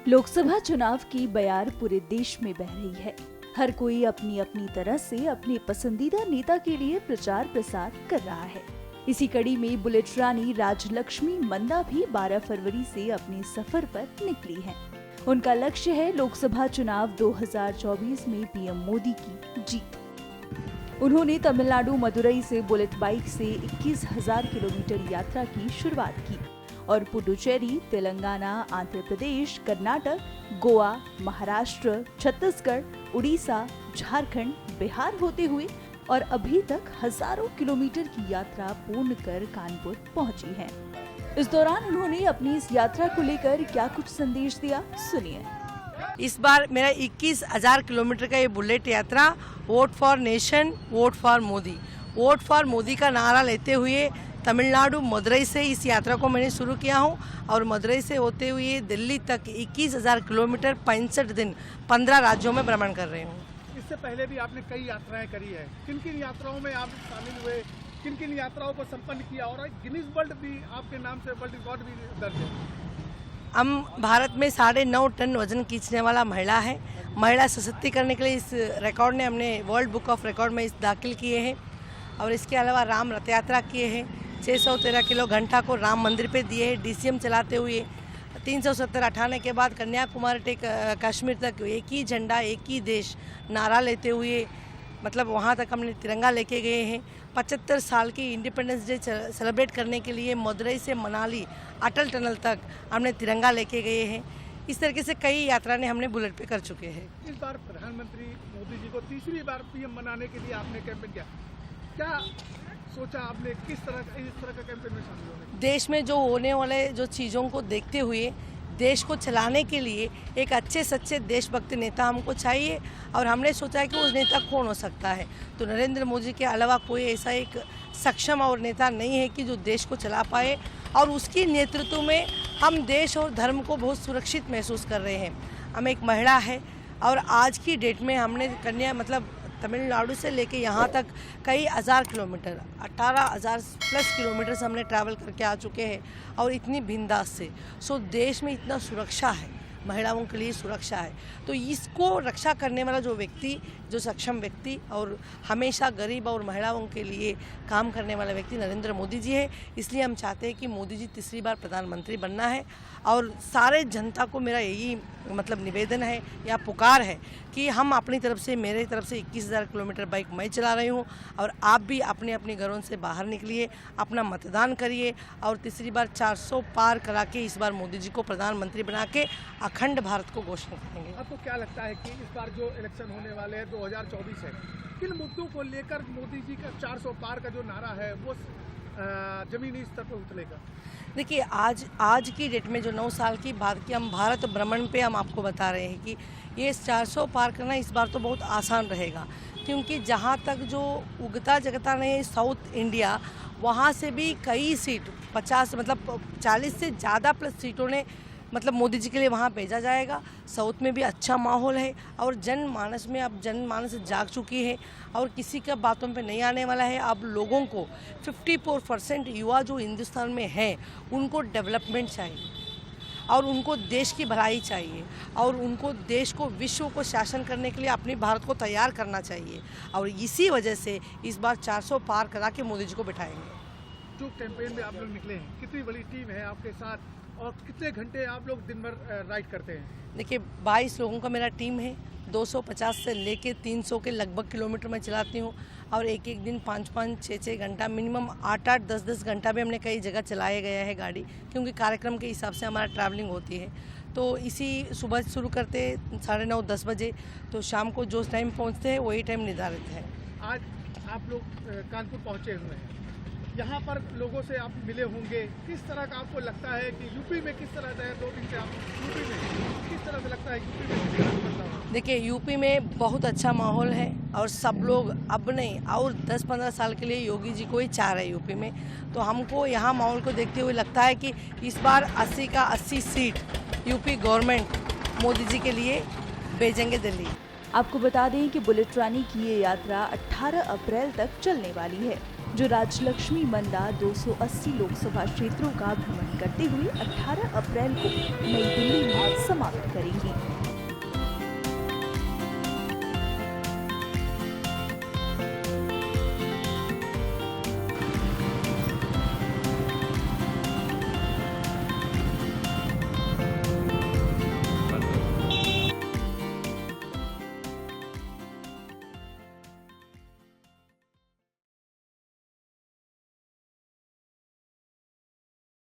लोकसभा चुनाव की बयार पूरे देश में बह रही है। हर कोई अपनी अपनी तरह से अपने पसंदीदा नेता के लिए प्रचार प्रसार कर रहा है। इसी कड़ी में बुलेट रानी राजलक्ष्मी मंदा भी 12 फरवरी से अपने सफर पर निकली हैं। उनका लक्ष्य है लोकसभा चुनाव 2024 में पीएम मोदी की जीत। उन्होंने तमिलनाडु मदुरई से बुलेट बाइक से 21,000 किलोमीटर यात्रा की शुरुआत की और पुडुचेरी, तेलंगाना, आंध्र प्रदेश, कर्नाटक, गोवा, महाराष्ट्र, छत्तीसगढ़, उड़ीसा, झारखंड, बिहार होते हुए और अभी तक हजारों किलोमीटर की यात्रा पूर्ण कर कानपुर पहुंची है। इस दौरान उन्होंने अपनी इस यात्रा को लेकर क्या कुछ संदेश दिया, सुनिए। इस बार मेरा 21,000 किलोमीटर का ये बुलेट यात्रा vote for nation, vote for Modi, vote for Modi का नारा लेते हुए तमिलनाडु मदुरई से इस यात्रा को मैंने शुरू किया हूँ और मदुरई से होते हुए दिल्ली तक 21,000 किलोमीटर 65 दिन 15 राज्यों में भ्रमण कर रहे हूँ। इससे पहले भी आपने कई यात्राएं करी है, किन किन यात्राओं में आप शामिल हुए, किन किन यात्राओं को संपन्न किया और गिनीज वर्ल्ड भी आपके नाम से वर्ल्ड रिकॉर्ड भी दर्ज है? हम भारत में 9.5 टन वजन खींचने वाला महिला है। महिला सशक्तिकरण के लिए इस रिकॉर्ड ने हमने वर्ल्ड बुक ऑफ रिकॉर्ड में इस दाखिल किए हैं और इसके अलावा राम रथ यात्रा किए हैं। 613 किलो घंटा को राम मंदिर पे दिए हैं डीसीएम चलाते हुए। 370 हटाने के बाद कन्याकुमारी टेक कश्मीर तक एक ही झंडा एक ही देश नारा लेते हुए मतलब वहाँ तक हमने तिरंगा लेके गए हैं। 75 साल की इंडिपेंडेंस डे सेलिब्रेट करने के लिए मदुरई से मनाली अटल टनल तक हमने तिरंगा लेके गए हैं। इस तरीके से कई यात्रा ने हमने बुलेट पे कर चुके हैं। इस बार प्रधानमंत्री मोदी जी को तीसरी बार पीएम बनाने के लिए आपने कैंपेन किया, क्या सोचा आपने, किस तरह इस तरह का कैंपेन में शामिल होने? देश में जो होने वाले जो चीज़ों को देखते हुए देश को चलाने के लिए एक अच्छे सच्चे देशभक्त नेता हमको चाहिए और हमने सोचा है कि उस नेता कौन हो सकता है। तो नरेंद्र मोदी के अलावा कोई ऐसा एक सक्षम और नेता नहीं है कि जो देश को चला पाए और उसकी नेतृत्व में हम देश और धर्म को बहुत सुरक्षित महसूस कर रहे हैं। हम एक महिला है और आज की डेट में हमने तमिलनाडु से लेके यहाँ तक कई हज़ार किलोमीटर 18,000 प्लस किलोमीटर से हमने ट्रैवल करके आ चुके हैं और इतनी बिंदास से। सो देश में इतना सुरक्षा है, महिलाओं के लिए सुरक्षा है, तो इसको रक्षा करने वाला जो व्यक्ति, जो सक्षम व्यक्ति और हमेशा गरीब और महिलाओं के लिए काम करने वाला व्यक्ति नरेंद्र मोदी जी है। इसलिए हम चाहते हैं कि मोदी जी तीसरी बार प्रधानमंत्री बनना है और सारे जनता को मेरा यही निवेदन है या पुकार है कि हम अपनी तरफ से, मेरे तरफ से 21,000 किलोमीटर बाइक मैं चला रही हूँ और आप भी अपने अपने घरों से बाहर निकलिए, अपना मतदान करिए और तीसरी बार 400 पार करा के इस बार मोदी जी को प्रधानमंत्री बना के अखंड भारत को घोषणा करेंगे। आपको क्या लगता है कि इस बार जो इलेक्शन होने वाले हैं 2024 है, किन मुद्दों को लेकर मोदी जी का 400 पार का जो नारा है वो जमीनी स्तर पर उतरेगा? देखिए, आज की डेट में जो 9 साल की बात की हम भारत भ्रमण पे हम आपको बता रहे हैं कि ये 400 पार करना इस बार तो बहुत आसान रहेगा, क्योंकि जहाँ तक जो उगता जगता नहीं साउथ इंडिया, वहाँ से भी कई सीट 40 से ज़्यादा प्लस सीटों ने मोदी जी के लिए वहाँ भेजा जाएगा। साउथ में भी अच्छा माहौल है और जनमानस जाग चुकी है और किसी का बातों पे नहीं आने वाला है। अब लोगों को 54% युवा जो हिंदुस्तान में है उनको डेवलपमेंट चाहिए और उनको देश की भलाई चाहिए और उनको देश को, विश्व को शासन करने के लिए अपने भारत को तैयार करना चाहिए और इसी वजह से इस बार 400 पार करा के मोदी जी को बिठाएंगे। जो कैंपेन में आप लोग निकले हैं, कितनी बड़ी टीम है आपके साथ और कितने घंटे आप लोग दिन भर राइड करते हैं? देखिए, 22 लोगों का मेरा टीम है। 250 से लेके 300 के लगभग किलोमीटर मैं चलाती हूँ और एक दिन 5-5, 6-6 घंटा, मिनिमम 8-8, 10-10 घंटा भी हमने कई जगह चलाया गया है गाड़ी, क्योंकि कार्यक्रम के हिसाब से हमारा ट्रैवलिंग होती है। तो इसी सुबह शुरू करते 9:30-10 बजे, तो शाम को जो टाइम पहुँचते हैं वही टाइम निर्धारित है। आज आप लोग कानपुर पहुँचे हुए हैं, यहाँ पर लोगों से आप मिले होंगे, किस तरह का आपको लगता है कि यूपी में किस तरह से 2 दिन से आप यूपी में किस तरह से लगता है यूपी में? देखिए, यूपी में बहुत अच्छा माहौल है और सब लोग अब नहीं और 10-15 साल के लिए योगी जी को ही चाह रहे हैं यूपी में। तो हमको यहाँ माहौल को देखते हुए लगता है कि इस बार 80 का 80 seat UP government Modi ji के लिए भेजेंगे दिल्ली। आपको बता दें कि बुलेट रानी की ये यात्रा 18 अप्रैल तक चलने वाली है। जो राजलक्ष्मी मंदा 280 लोकसभा क्षेत्रों का भ्रमण करते हुए 18 अप्रैल को नई दिल्ली में समाप्त करेंगी।